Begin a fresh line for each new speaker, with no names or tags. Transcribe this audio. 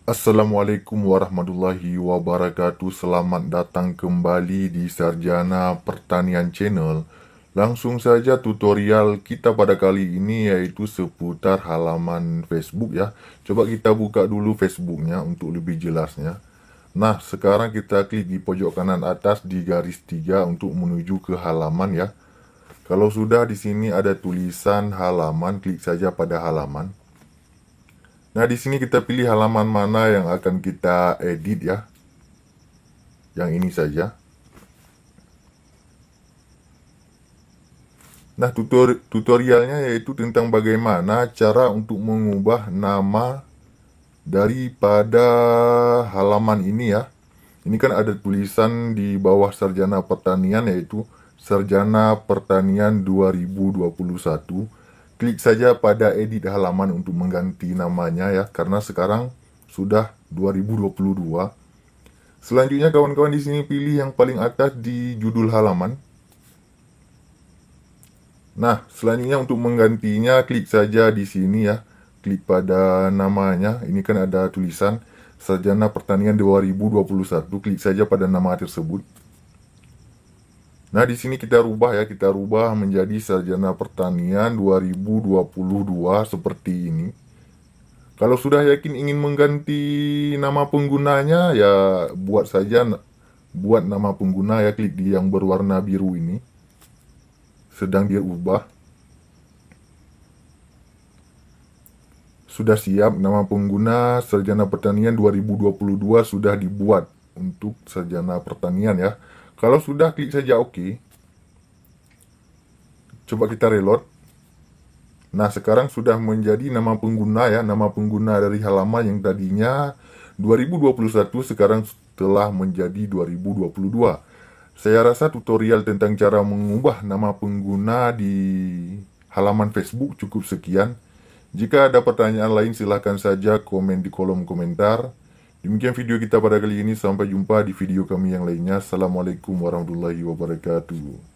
Assalamualaikum warahmatullahi wabarakatuh. Selamat datang kembali di Sarjana Pertanian Channel. Langsung saja tutorial kita pada kali ini yaitu seputar halaman Facebook ya. Coba kita buka dulu Facebooknya untuk lebih jelasnya. Nah, sekarang kita klik di pojok kanan atas di garis 3 untuk menuju ke halaman ya. Kalau sudah di sini ada tulisan halaman, klik saja pada halaman. Nah, di sini kita pilih halaman mana yang akan kita edit ya. Yang ini saja. Nah, tutorialnya yaitu tentang bagaimana cara untuk mengubah nama daripada halaman ini ya. Ini kan ada tulisan di bawah Sarjana Pertanian yaitu Sarjana Pertanian 2021. Klik saja pada edit halaman untuk mengganti namanya ya, karena sekarang sudah 2022. Selanjutnya kawan-kawan di sini pilih yang paling atas di judul halaman. Nah, selanjutnya untuk menggantinya klik saja di sini ya. Klik pada namanya. Ini kan ada tulisan Sarjana Pertanian 2021. Klik saja pada nama tersebut. Nah, di sini kita rubah ya, kita rubah menjadi Sarjana Pertanian 2022 seperti ini. Kalau sudah yakin ingin mengganti nama penggunanya, ya buat saja buat nama pengguna ya, klik di yang berwarna biru ini. Sedang diubah. Sudah siap nama pengguna Sarjana Pertanian 2022 sudah dibuat untuk Sarjana Pertanian ya. Kalau sudah, klik saja OK. Coba kita reload. Nah, sekarang sudah menjadi nama pengguna ya. Nama pengguna dari halaman yang tadinya 2021 sekarang telah menjadi 2022. Saya rasa tutorial tentang cara mengubah nama pengguna di halaman Facebook cukup sekian. Jika ada pertanyaan lain silahkan saja komen di kolom komentar. Demikian video kita pada kali ini. Sampai jumpa di video kami yang lainnya. Assalamualaikum warahmatullahi wabarakatuh.